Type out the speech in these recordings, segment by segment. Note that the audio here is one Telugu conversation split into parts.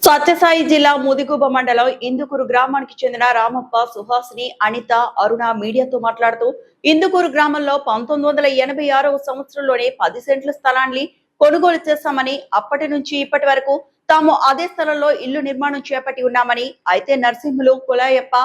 సత్యసాయి జిల్లా ముదిగుబ మండలం ఇందుకూరు గ్రామానికి చెందిన రామప్ప, సుహాసిని, అనిత, అరుణ మీడియాతో మాట్లాడుతూ ఇందుకూరు గ్రామంలో 1986వ సంవత్సరంలోనే 10 సెంట్ల స్థలాన్ని కొనుగోలు చేశామని, అప్పటి నుంచి ఇప్పటి వరకు తాము అదే స్థలంలో ఇల్లు నిర్మాణం చేపట్టి ఉన్నామని, అయితే నరసింహులు, కులాయప్ప,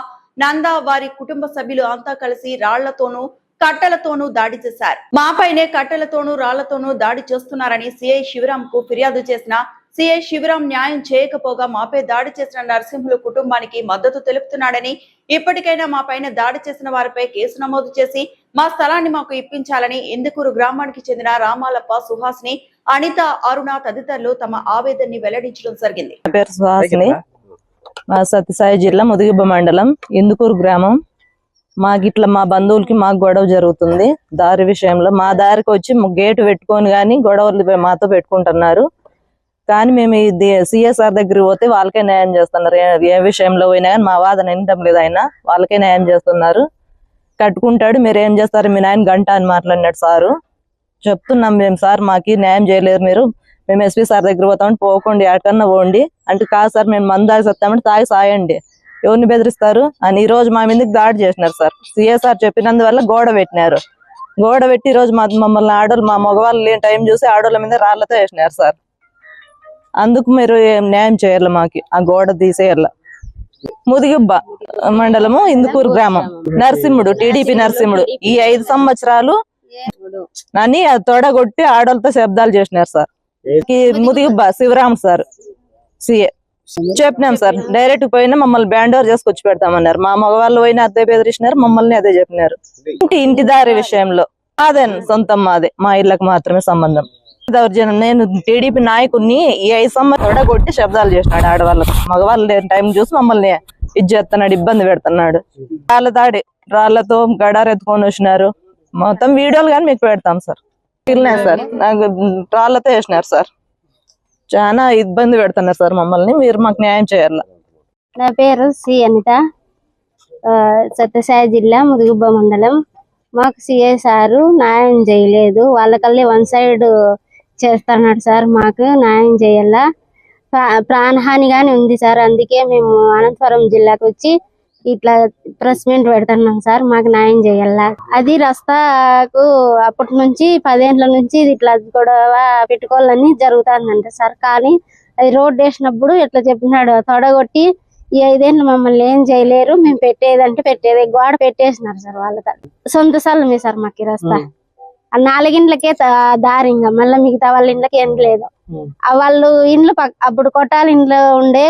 నంద వారి కుటుంబ సభ్యులు అంతా కలిసి రాళ్లతోనూ కట్టెలతోనూ దాడి చేశారు. మాపైనే కట్టెలతోనూ రాళ్లతోనూ దాడి చేస్తున్నారని సిఐ శివరాం కు ఫిర్యాదు చేసిన సిఐ శివరాం న్యాయం చేయకపోగా మాపై దాడి చేసిన నరసింహులు కుటుంబానికి మద్దతు తెలుపుతున్నాడని, ఇప్పటికైనా మా పైన దాడి చేసిన వారిపై కేసు నమోదు చేసి మా స్థలాన్ని మాకు ఇప్పించాలని ఇందుకూరు గ్రామానికి చెందిన రామాలప్ప, సుహాసిని, అనిత, అరుణ తదితరులు తమ ఆవేదనని వెల్లడించడం జరిగింది. సత్యసాయి జిల్లా ముదిగుబ్బ మండలం ఇందుకూరు గ్రామం. మాకిట్లా మా బంధువులకి మాకు గొడవ జరుగుతుంది దారి విషయంలో. మా దారికి వచ్చి గేటు పెట్టుకొని కానీ గొడవలు మాతో పెట్టుకుంటున్నారు. కానీ మేము ఇది సిఎస్ఆర్ దగ్గరికి పోతే వాళ్ళకే న్యాయం చేస్తున్నారు. ఏ విషయంలో పోయినా కానీ మా వాదన వినడం లేదు. ఆయన వాళ్ళకే న్యాయం చేస్తున్నారు. కట్టుకుంటాడు, మీరు ఏం చేస్తారు, మీ నాయన గంట అని మాట్లాడినాడు సారు. చెప్తున్నాం మేము, సార్ మాకు న్యాయం చేయలేరు, మీరు మేము ఎస్పీ సార్ దగ్గర పోతామంటే పోకండి, ఎక్కడన్నా పోండి అంటే, కాదు సార్ మేము మందు తాగి సత్తామంటే తాగి సాయండి, ఎవరిని బెదిరిస్తారు అని ఈ రోజు మా మీదకి దాడి చేసినారు సార్. సిఎస్ఆర్ చెప్పినందువల్ల గోడ పెట్టినారు. గోడ పెట్టి ఈ రోజు మమ్మల్ని ఆడోళ్ళు, మా మగవాళ్ళు లేని టైం చూసి ఆడోళ్ళ మీద రాళ్లతో వేసినారు సార్. అందుకు మీరు న్యాయం చేయాలి, మాకి ఆ గోడ తీసేయాల. ముదిగుబ్బ మండలము ఇందుకూరు గ్రామం. నరసింహుడు, టీడీపీ నరసింహుడు ఈ 5 సంవత్సరాలు నన్ను తొడగొట్టి ఆడోళ్ళతో శబ్దాలు చేసినారు sir. Mudigubba Sivaram sir CA చెప్పినాం సార్, డైరెక్ట్ పోయినా మమ్మల్ని బ్యాండ్ ఓవర్ చేసుకొచ్చి పెడతామన్నారు. మా మగవాళ్ళు పోయినా అదే బెదిరించినారు, మమ్మల్ని అదే చెప్పినారు. ఇంటి దారి విషయంలో అదే సొంతం మాదే, మా ఇళ్ళకి మాత్రమే సంబంధం. దౌర్జన్యం. నేను టీడీపీ నాయకుడిని ఈ 5 సంవత్సరాలు కొట్టి శబ్దాలు చేసినాడు ఆడవాళ్ళకు. మగవాళ్ళు లేని టైం చూసి మమ్మల్ని ఇది చేస్తున్నాడు, ఇబ్బంది పెడుతున్నాడు. రాళ్ళ దాడి, రాళ్లతో గడారు ఎత్తుకొని వచ్చినారు. మొత్తం వీడియోలు కానీ మీకు పెడతాం సార్. సార్ నాకు రాళ్లతో వేసినారు సార్. చాలా ఇబ్బంది పెడుతున్నారు సార్ మమ్మల్ని, మీరు మాకు న్యాయం చేయాలి. నా పేరు సి అనిత, సత్యసాయి జిల్లా ముదిగుబ్బ మండలం. మాకు సిఐ సారు న్యాయం చేయలేదు, వాళ్ళకల్లి 1 సైడ్ చేస్తున్నాడు సార్. మాకు న్యాయం చేయాలా, ప్రాణహాని గాని ఉంది సార్. అందుకే మేము అనంతపురం జిల్లాకు వచ్చి ఇట్లా ప్రెస్ మీట్ పెడుతున్నాం సార్. మాకు న్యాయం చేయాలా. అది రస్తాకు అప్పటి నుంచి 10 ఏళ్ల నుంచి ఇట్లా గొడవ పెట్టుకోవాలని జరుగుతుందంట సార్. కానీ అది రోడ్ వేసినప్పుడు ఇట్లా చెప్పినాడు, తొడగొట్టి ఈ 5 ఏళ్ళు మమ్మల్ని ఏం చేయలేరు, మేము పెట్టేదంటే పెట్టేది, గోడ పెట్టేసినారు సార్. వాళ్ళకి సొంత స్థలమే సార్ మాకు రస్తా. 4 ఇండ్లకే దారి, ఇంకా మళ్ళీ మిగతా వాళ్ళ ఇండ్లకి ఏం లేదు. వాళ్ళు ఇండ్లు అప్పుడు కొట్టాల ఇండ్లు ఉండే,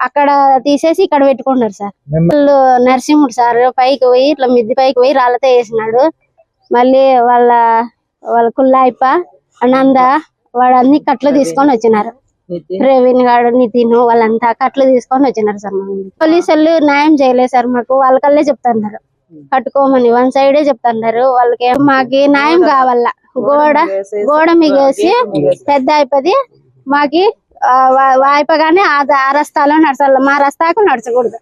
అక్కడ తీసేసి ఇక్కడ పెట్టుకున్నారు సార్. వాళ్ళు నరసింహుడు సార్ పైకి పోయి ఇట్లా మిద్ది పైకి పోయి రాళ్ళతో వేసినాడు. మళ్ళీ వాళ్ళ కుల్లాయిప్ప, నంద వాడు అన్ని కట్లు తీసుకొని వచ్చినారు. ప్రవీణ్ గాడు, నితిన్ వాళ్ళంతా కట్లు తీసుకొని వచ్చినారు సార్. పోలీసులు న్యాయం చేయలేదు సార్. మాకు వాళ్ళకల్లే చెప్తున్నారు కట్టుకోమని, 1 సైడే చెప్తున్నారు. వాళ్ళకి మాకి న్యాయం కావాల. గోడ మిగేసి పెద్ద అయిపోది మాకి వాయిపగానే ఆ రస్తాలో నడచాల, మా రస్తాకు నడచకూడదు.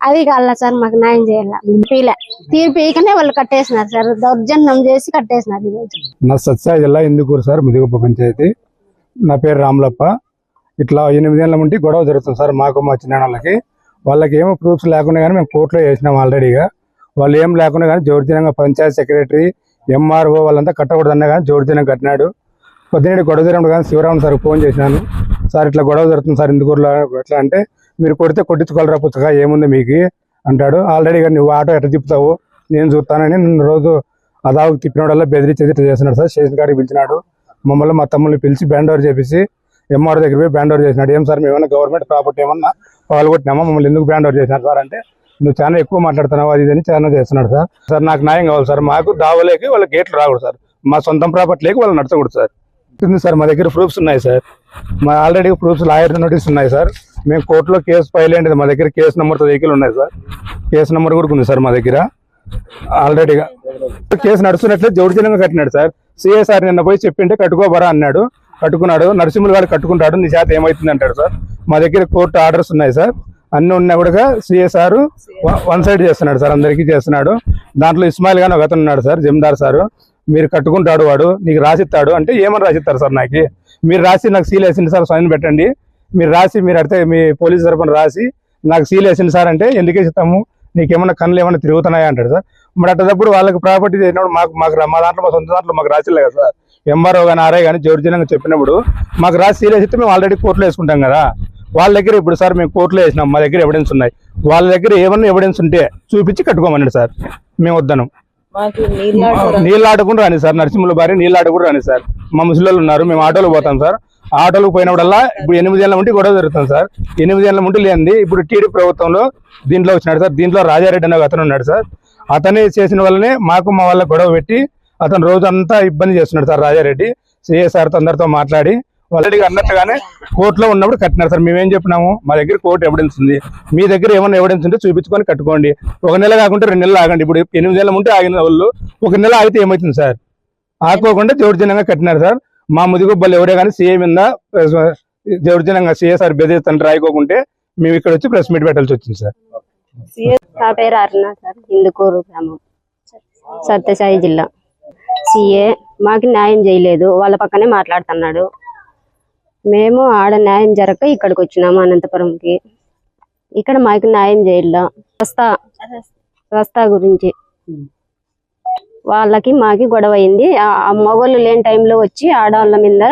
అది కావాల సార్, మాకు న్యాయం చేయాల. తీర్పికనే వాళ్ళు కట్టేసినారు సార్, దౌర్జన్యం చేసి కట్టేసినారు. ఈ రోజు నా సత్యసాయి జిల్లా ఇందుకూరు సార్, ముదిగుబ్బ పంచాయతీ. నా పేరు రామలప్ప. ఇట్లా 8 ఏళ్ళ నుండి గొడవ జరుగుతుంది సార్ మాకు, మా చిన్నవాళ్ళకి. వాళ్ళకి ఏమో ప్రూఫ్స్ లేకుండా కానీ మేము కోర్టులో వేసినాం ఆల్రెడీగా. వాళ్ళు ఏం లేకుండా కానీ జోడితీనంగా పంచాయతీ సెక్రటరీ, ఎంఆర్ఓ వాళ్ళంతా కట్టకూడదన్నా కానీ జోడితీనం కట్టినాడు. పొద్దున్నే గొడవ జరిగినప్పుడు కానీ శివరామ్ సార్ ఫోన్ చేసినాను, సార్ ఇట్లా గొడవ జరుగుతుంది సార్ ఇందుకూరులో, ఎట్లా అంటే మీరు కొడితే కొట్టించుకోగలరా పుచ్చగా, ఏముంది మీకు అంటాడు. ఆల్రెడీగా నువ్వు ఆటో ఎట్లా తిప్పుతావు నేను చూస్తానని నన్ను రోజు అదావుకు తిప్పినోడల్లా బెదిరించి ఇట్లా చేస్తున్నాడు సార్. స్టేషన్ కాడికి పిలిచినాడు. మమ్మల్ని మా తమ్ముల్ని పిలిచి బ్యాండ్ ఓవర్ చేసి ఎంఆర్ఓ దగ్గర పోయి బ్యాండ్ ఓవర్ చేసినాడు. ఏం సార్ మేమన్నా గవర్నమెంట్ ప్రాపర్టీ ఏమన్నా పాల్గొట్టినామా, మమ్మల్ని ఎందుకు బ్యాండ్ ఓవర్ చేసినారు సార్ అంటే, నువ్వు చాలా ఎక్కువ మాట్లాడుతున్నావు అది అని చాలా చేస్తున్నాడు సార్. సార్ నాకు న్యాయం కావాలి సార్, మాకు దావలేకి వాళ్ళ గేట్లు రాకూడదు సార్, మా సొంతం ప్రాపర్టీలోకి వాళ్ళు నడచకూడదు సార్. సార్ మా దగ్గర ప్రూఫ్స్ ఉన్నాయి సార్, మా ఆల్రెడీ ప్రూఫ్స్ లాయర్ నోటీస్ ఉన్నాయి సార్. మేము కోర్టులో కేసు ఫైల్ అయ్యింది, మా దగ్గర కేసు నెంబర్తో వెహికల్ ఉన్నాయి సార్. కేసు నెంబర్ కూడా ఉంది సార్ మా దగ్గర. ఆల్రెడీగా కేసు నడుస్తున్నట్లే జోడిజనంగా కట్టినాడు సార్. సిఐ సార్ నిన్న పోయి చెప్పింటే కట్టుకోబరా అన్నాడు, కట్టుకున్నాడు. నరసింహులు గారు కట్టుకుంటాడు, నీ చేత ఏమైతుంది అంటాడు సార్. మా దగ్గర కోర్టు ఆర్డర్స్ ఉన్నాయి సార్, అన్ని ఉన్నా కూడా సిఐ సారు 1 సైడ్ చేస్తున్నాడు సార్, అందరికీ చేస్తున్నాడు. దాంట్లో ఇస్మాయిల్ గాని ఒక అతను ఉన్నాడు సార్, జమీందార్ సారు. మీరు కట్టుకుంటాడు, వాడు నీకు రాసిస్తాడు అంటే ఏమని రాసిస్తారు సార్? నాకు మీరు రాసి నాకు సీల్ వేసింది సార్, సైన్ పెట్టండి, మీరు రాసి మీరు అడితే మీ పోలీసు తరపున రాసి నాకు సీల్ వేసింది సార్ అంటే ఎందుకు ఇస్తాము, నీకేమన్నా కళ్ళు ఏమన్నా తిరుగుతున్నాయా అంటాడు సార్. మరి అట్టప్పుడు వాళ్ళకి ప్రాపర్టీ చేసినప్పుడు మా దాంట్లో మా సొంత దాంట్లో మాకు రాసిలే కదా సార్. ఎంఆర్ఓ కానీ ఆర్ఐ కానీ జోర్జనంగా చెప్పినప్పుడు మాకు రాసి సీల్ వేసిస్తే మేము ఆల్రెడీ కోర్టులో వేసుకుంటాం కదా. వాళ్ళ దగ్గర ఇప్పుడు సార్ మేము కోర్టులో వేసినాం, మా దగ్గర ఎవిడెన్స్ ఉన్నాయి. వాళ్ళ దగ్గర ఏమన్నా ఎవిడెన్స్ ఉంటే చూపించి కట్టుకోమన్నాడు సార్. మేము వద్దను. మాకు నీళ్ళు నీళ్ళు ఆడకుండా రాని సార్, నరసింహుల భార్య నీళ్ళు ఆడకుండా రాని సార్. మా ముసలి ఉన్నారు, మేము ఆటోలో పోతాం సార్. ఆటోలకు పోయినప్పుడల్లా ఇప్పుడు 8 ఏళ్ల నుండి గొడవ జరుగుతుంది సార్. 8 ఏళ్ల నుండి లేనిది ఇప్పుడు టీడీ ప్రభుత్వంలో దీంట్లో వచ్చినాడు సార్. దీంట్లో రాజారెడ్డి అనే అతను ఉన్నాడు సార్. అతనే చేసిన వల్లనే మాకు మా వాళ్ళ గొడవ పెట్టి అతను రోజంతా ఇబ్బంది చేస్తున్నాడు సార్. రాజారెడ్డి సిఏ సార్ అందరితో మాట్లాడి ఆల్రెడీ అన్నట్టుగానే కోర్టులో ఉన్నప్పుడు కట్టినారు సార్. మేమేం చెప్పినాము, మా దగ్గర కోర్టు ఎవిడెన్స్ ఉంది, మీ దగ్గర ఏమైనా ఎవిడెన్స్ ఉంటే చూపించుకొని కట్టుకోండి. 1 నెల కాకుంటే 2 నెలలు ఆగండి. ఇప్పుడు 8 ఏళ్ళ ఉంటే ఆగిన వాళ్ళు 1 నెల ఆగితే ఏమవుతుంది సార్? ఆకోకుండా దౌర్జన్యంగా కట్టినారు సార్. మా ముదిగుబ్బలు ఎవరే కానీ సీఏ మీద దౌర్జన్యంగా సీఏ సార్ బెదిరిస్తాను రాయకోకుంటే మేము ఇక్కడ వచ్చి ప్రెస్ మీట్ పెట్టాల్సి వచ్చింది సార్. నా పేరు అరుణ సార్, ఇందుకూరు గ్రామం, సత్యసాయి జిల్లా. సిఏ మాకు న్యాయం చేయలేదు, వాళ్ళ పక్కనే మాట్లాడుతున్నాడు. మేము ఆడ న్యాయం జరగక ఇక్కడికి వచ్చినాము అనంతపురంకి. ఇక్కడ మాకు న్యాయం చేయలే. రస్తా గురించి వాళ్ళకి మాకి గొడవ అయింది. ఆ మొగోళ్ళు లేని టైంలో వచ్చి ఆడవాళ్ళ మీద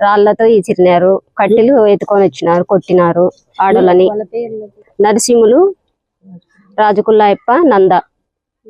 రాళ్లతో ఇసిరినారు, కట్టెలు ఎత్తుకొని వచ్చినారు, కొట్టినారు ఆడోళ్ళని. నరసింహులు, రాజకుల్లాయప్ప, నంద.